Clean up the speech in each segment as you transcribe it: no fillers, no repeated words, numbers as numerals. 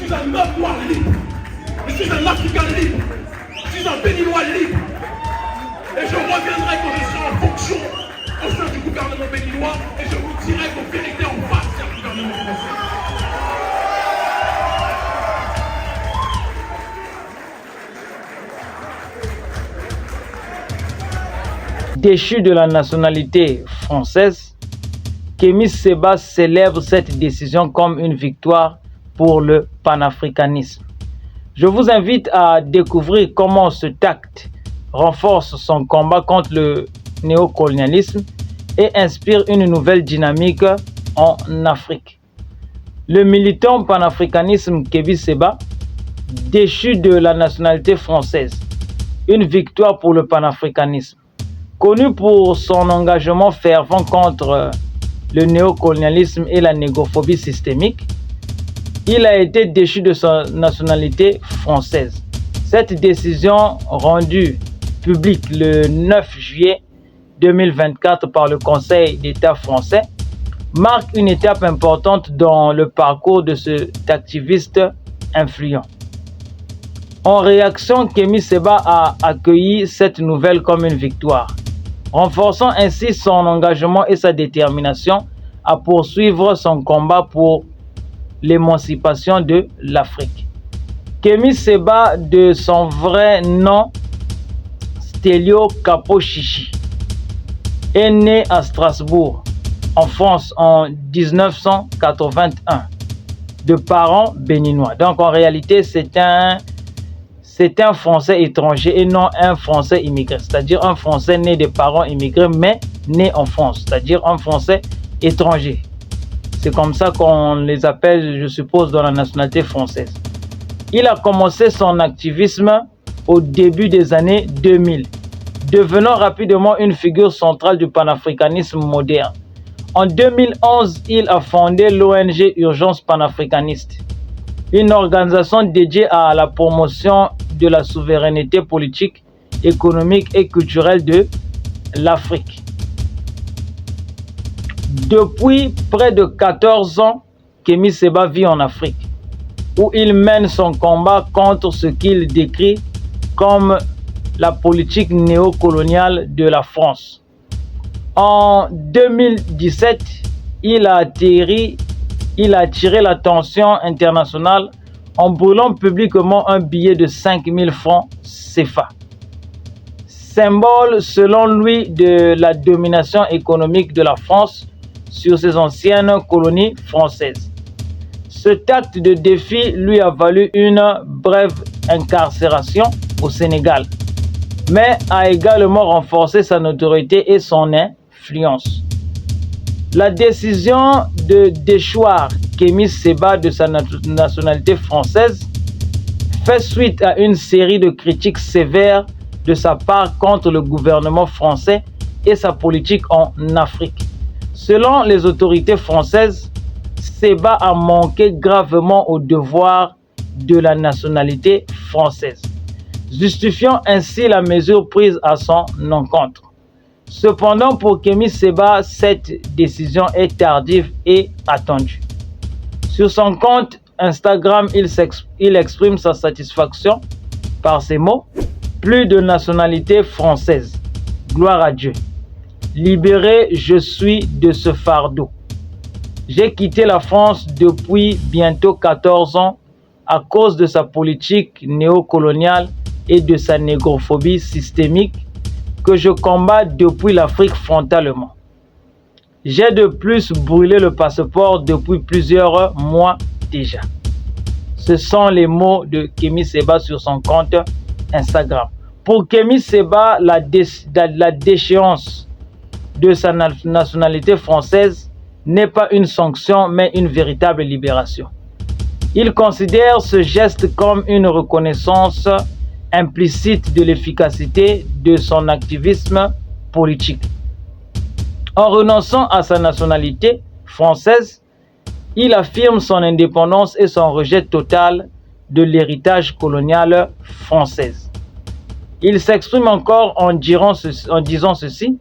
suis un homme noir libre. Je suis un Africain libre. Je suis un Béninois libre. Et je reviendrai quand je serai en fonction au sein du gouvernement béninois et je vous dirai vos vérités en face du gouvernement français. Déchu de la nationalité française, Kémy Séba célèbre cette décision comme une victoire pour le panafricanisme. Je vous invite à découvrir comment ce acte renforce son combat contre le néocolonialisme et inspire une nouvelle dynamique en Afrique. Le militant panafricanisme Kémy Séba, déchu de la nationalité française, une victoire pour le panafricanisme. Connu pour son engagement fervent contre le néocolonialisme et la négrophobie systémique, il a été déchu de sa nationalité française. Cette décision rendue publique le 9 juillet 2024 par le Conseil d'État français marque une étape importante dans le parcours de cet activiste influent. En réaction, Kémy Séba a accueilli cette nouvelle comme une victoire, renforçant ainsi son engagement et sa détermination à poursuivre son combat pour l'émancipation de l'Afrique. Kémy Séba, de son vrai nom Stélio Kapo-Chichi, est né à Strasbourg, en France, en 1981, de parents béninois. Donc en réalité, c'est un Français étranger et non un Français immigré. C'est-à-dire un Français né de parents immigrés, mais né en France. C'est-à-dire un Français étranger. C'est comme ça qu'on les appelle, je suppose, dans la nationalité française. Il a commencé son activisme au début des années 2000, devenant rapidement une figure centrale du panafricanisme moderne. En 2011, il a fondé l'ONG Urgence panafricaniste, une organisation dédiée à la promotion de la souveraineté politique, économique et culturelle de l'Afrique. Depuis près de 14 ans, Kémy Séba vit en Afrique, où il mène son combat contre ce qu'il décrit comme la politique néocoloniale de la France. En 2017, il a attiré l'attention internationale en brûlant publiquement un billet de 5000 francs CFA, symbole selon lui de la domination économique de la France sur ses anciennes colonies françaises. Cet acte de défi lui a valu une brève incarcération au Sénégal, mais a également renforcé sa notoriété et son influence. La décision de déchoir Kémy Séba de sa nationalité française fait suite à une série de critiques sévères de sa part contre le gouvernement français et sa politique en Afrique. Selon les autorités françaises, Séba a manqué gravement au devoir de la nationalité française, justifiant ainsi la mesure prise à son encontre. Cependant, pour Kémy Séba, cette décision est tardive et attendue. Sur son compte Instagram, il exprime sa satisfaction par ces mots: plus de nationalité française. Gloire à Dieu. Libéré, je suis de ce fardeau. J'ai quitté la France depuis bientôt 14 ans à cause de sa politique néocoloniale et de sa négrophobie systémique que je combats depuis l'Afrique frontalement. J'ai de plus brûlé le passeport depuis plusieurs mois déjà. Ce sont les mots de Kémy Séba sur son compte Instagram. Pour Kémy Séba, la déchéance de sa nationalité française n'est pas une sanction, mais une véritable libération. Il considère ce geste comme une reconnaissance implicite de l'efficacité de son activisme politique. En renonçant à sa nationalité française, il affirme son indépendance et son rejet total de l'héritage colonial français. Il s'exprime encore en disant ceci: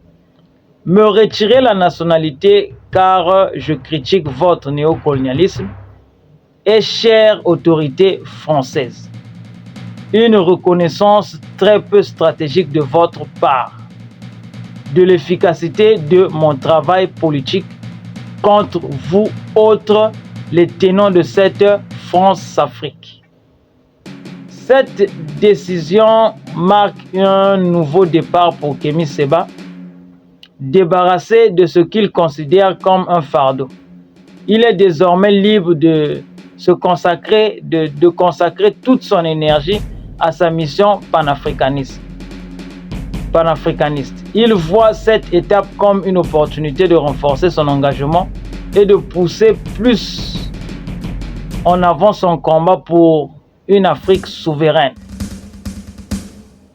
me retirer la nationalité car je critique votre néocolonialisme et chère autorité française. Une reconnaissance très peu stratégique de votre part de l'efficacité de mon travail politique contre vous autres les tenants de cette France-Afrique. Cette décision marque un nouveau départ pour Kémy Séba, débarrassé de ce qu'il considère comme un fardeau. Il est désormais libre de se consacrer, de consacrer toute son énergie à sa mission panafricaniste. Il voit cette étape comme une opportunité de renforcer son engagement et de pousser plus en avant son combat pour une Afrique souveraine.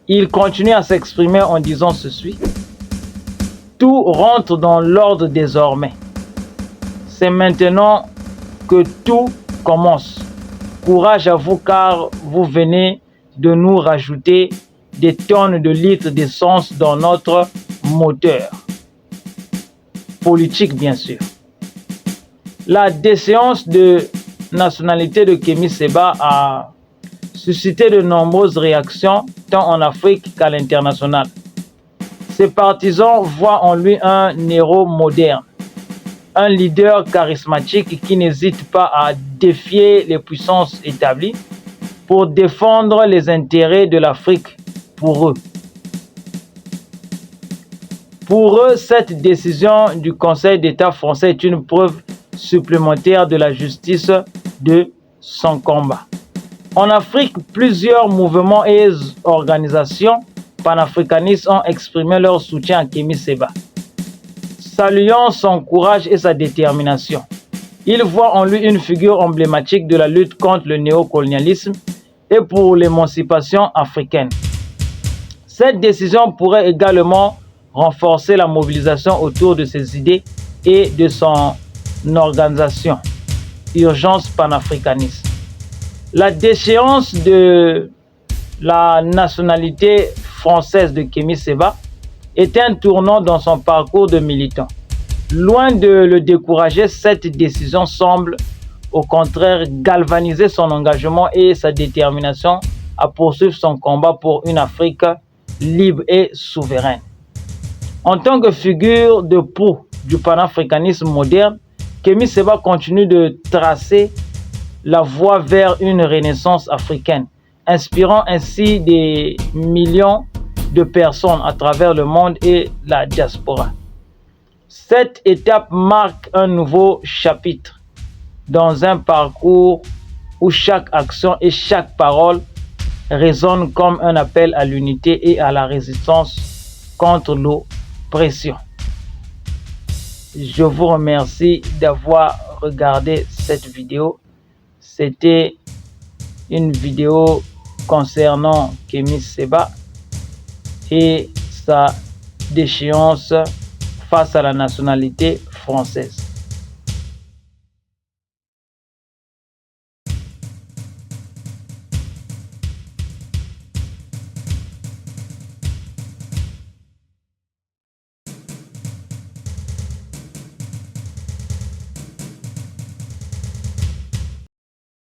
Il continue à s'exprimer en disant ceci: tout rentre dans l'ordre désormais. C'est maintenant que tout commence. Courage à vous car vous venez de nous rajouter des tonnes de litres d'essence dans notre moteur. Politique, bien sûr. La déchéance de nationalité de Kémy Séba a suscité de nombreuses réactions, tant en Afrique qu'à l'international. Ses partisans voient en lui un héros moderne, un leader charismatique qui n'hésite pas à défier les puissances établies pour défendre les intérêts de l'Afrique pour eux. Pour eux, cette décision du Conseil d'État français est une preuve supplémentaire de la justice de son combat. En Afrique, plusieurs mouvements et organisations panafricanistes ont exprimé leur soutien à Kémy Séba, saluant son courage et sa détermination. Ils voient en lui une figure emblématique de la lutte contre le néocolonialisme et pour l'émancipation africaine. Cette décision pourrait également renforcer la mobilisation autour de ses idées et de son organisation, Urgence panafricaniste. La déchéance de la nationalité française de Kémy Séba est un tournant dans son parcours de militant. Loin de le décourager, cette décision semble au contraire galvaniser son engagement et sa détermination à poursuivre son combat pour une Afrique libre et souveraine. En tant que figure de proue du panafricanisme moderne, Kémy Séba continue de tracer la voie vers une renaissance africaine, inspirant ainsi des millions de personnes à travers le monde et la diaspora. Cette étape marque un nouveau chapitre dans un parcours où chaque action et chaque parole résonnent comme un appel à l'unité et à la résistance contre l'oppression. Je vous remercie d'avoir regardé cette vidéo. C'était une vidéo concernant Kémy Séba et sa déchéance face à la nationalité française.